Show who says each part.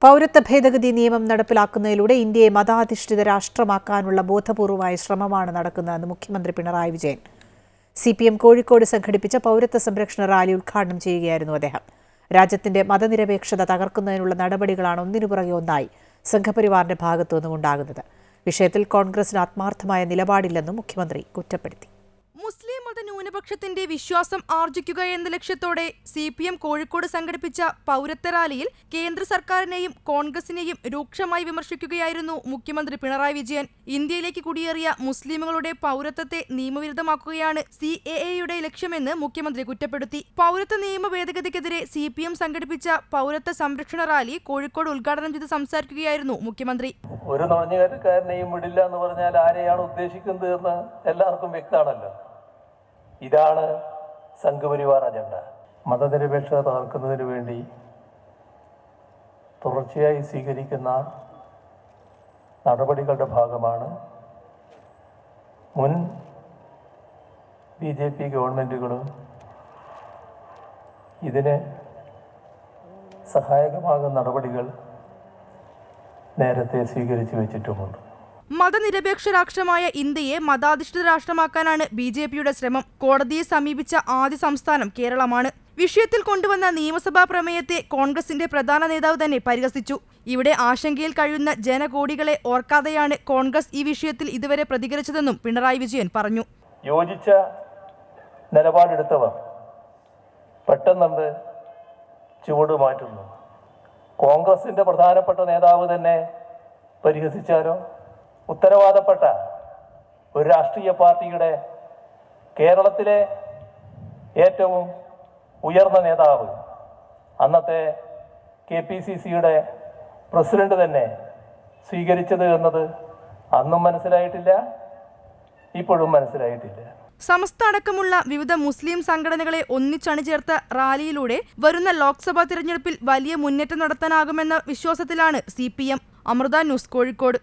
Speaker 1: പൗരത്വ ഭേദഗതി നിയമം നടപ്പിലാക്കുന്നതിലൂടെ ഇന്ത്യയെ മതാധിഷ്ഠിത രാഷ്ട്രമാക്കാനുള്ള ബോധപൂർവമായ ശ്രമമാണ് നടക്കുന്നതെന്ന് മുഖ്യമന്ത്രി പിണറായി വിജയൻ. CPM കോഴിക്കോട് സംഘടിപ്പിച്ച പൗരത്വ സംരക്ഷണ റാലി ഉദ്ഘാടനം ചെയ്യുകയായിരുന്നു അദ്ദേഹം. രാജ്യത്തിന്റെ മതനിരപേക്ഷത തകർക്കുന്നതിനുള്ള നടപടികളാണ് ഒന്നിനുപുറകെ ഒന്നായി സംഘപരിവാറിന്റെ ഭാഗത്തുനിന്നും ഉണ്ടാകുന്നത്. വിഷയത്തിൽ കോൺഗ്രസിന് ആത്മാർത്ഥമായ നിലപാടില്ലെന്നും മുഖ്യമന്ത്രി കുറ്റപ്പെടുത്തി.
Speaker 2: മുസ്ലിം മത ന്യൂനപക്ഷത്തിന്റെ വിശ്വാസം ആർജിക്കുക എന്ന ലക്ഷ്യത്തോടെ CPM കോഴിക്കോട് സംഘടിപ്പിച്ച പൗരത്വ റാലിയിൽ കേന്ദ്ര സർക്കാരിനെയും കോൺഗ്രസിനെയും രൂക്ഷമായി വിമർശിക്കുകയായിരുന്നു മുഖ്യമന്ത്രി പിണറായി വിജയൻ. ഇന്ത്യയിലേക്ക് കുടിയേറിയ മുസ്ലിമുകളുടെ പൗരത്വത്തെ നിയമവിരുദ്ധമാക്കുകയാണ് CAA-യുടെ ലക്ഷ്യമെന്ന് മുഖ്യമന്ത്രി കുറ്റപ്പെടുത്തി. പൗരത്വ നിയമ ഭേദഗതിക്കെതിരെ CPM സംഘടിപ്പിച്ച പൗരത്വ സംരക്ഷണ റാലി കോഴിക്കോട് ഉദ്ഘാടനം ചെയ്ത് സംസാരിക്കുകയായിരുന്നു മുഖ്യമന്ത്രി.
Speaker 3: ഒരു നുഴഞ്ഞുകയറ്റക്കാരനെയും വിടില്ല എന്ന് പറഞ്ഞാൽ ആരെയാണ് ഉദ്ദേശിക്കുന്നത് എന്ന് എല്ലാവർക്കും വ്യക്തമാണല്ലോ. ഇതാണ് സംഘപരിവാർ അജണ്ട. മതനിരപേക്ഷത തകർക്കുന്നതിന് വേണ്ടി തുടർച്ചയായി സ്വീകരിക്കുന്ന നടപടികളുടെ ഭാഗമാണ് മുൻ BJP ഗവൺമെൻറ്റുകളും ഇതിന് സഹായകമാകുന്ന നടപടികൾ നേരത്തെ സ്വീകരിച്ചു വെച്ചിട്ടുമുണ്ട്.
Speaker 2: മതനിരപേക്ഷ രാഷ്ട്രമായ ഇന്ത്യയെ മതാധിഷ്ഠിത രാഷ്ട്രമാക്കാനാണ് BJP-യുടെ ശ്രമം. കോടതിയെ സമീപിച്ച ആദ്യ സംസ്ഥാനം കേരളമാണ്. വിഷയത്തിൽ കൊണ്ടുവന്ന നിയമസഭാ പ്രമേയത്തെ കോൺഗ്രസിന്റെ പ്രധാന നേതാവ് തന്നെ പരിഹസിച്ചു. ഇവിടെ ആശങ്കയിൽ കഴിയുന്ന ജനകോടികളെ ഓർക്കാതെയാണ് കോൺഗ്രസ് ഈ വിഷയത്തിൽ ഇതുവരെ പ്രതികരിച്ചതെന്നും പിണറായി വിജയൻ പറഞ്ഞു.
Speaker 3: യോജിച്ച നിലപാടെടുത്തവർ പെട്ടെന്ന് ചുവട് മാറ്റുന്നു. കോൺഗ്രസിന്റെ പ്രധാനപ്പെട്ട നേതാവ് തന്നെ പരിഹസിച്ചാലോ? ഉത്തരവാദപ്പെട്ട ഒരു രാഷ്ട്രീയ പാർട്ടിയുടെ കേരളത്തിലെ ഏറ്റവും ഉയർന്ന നേതാവ്, അന്നത്തെ KPCC-യുടെ പ്രസിഡന്റ് തന്നെ സ്വീകരിച്ചത് എന്നത് അന്നും മനസ്സിലായിട്ടില്ല, ഇപ്പോഴും മനസ്സിലായിട്ടില്ല.
Speaker 2: സമസ്ത അടക്കമുള്ള വിവിധ മുസ്ലിം സംഘടനകളെ ഒന്നിച്ചണിചേർത്ത റാലിയിലൂടെ വരുന്ന ലോക്സഭാ തിരഞ്ഞെടുപ്പിൽ വലിയ മുന്നേറ്റം നടത്താനാകുമെന്ന വിശ്വാസത്തിലാണ് CPM. അമൃത ന്യൂസ്, കോഴിക്കോട്.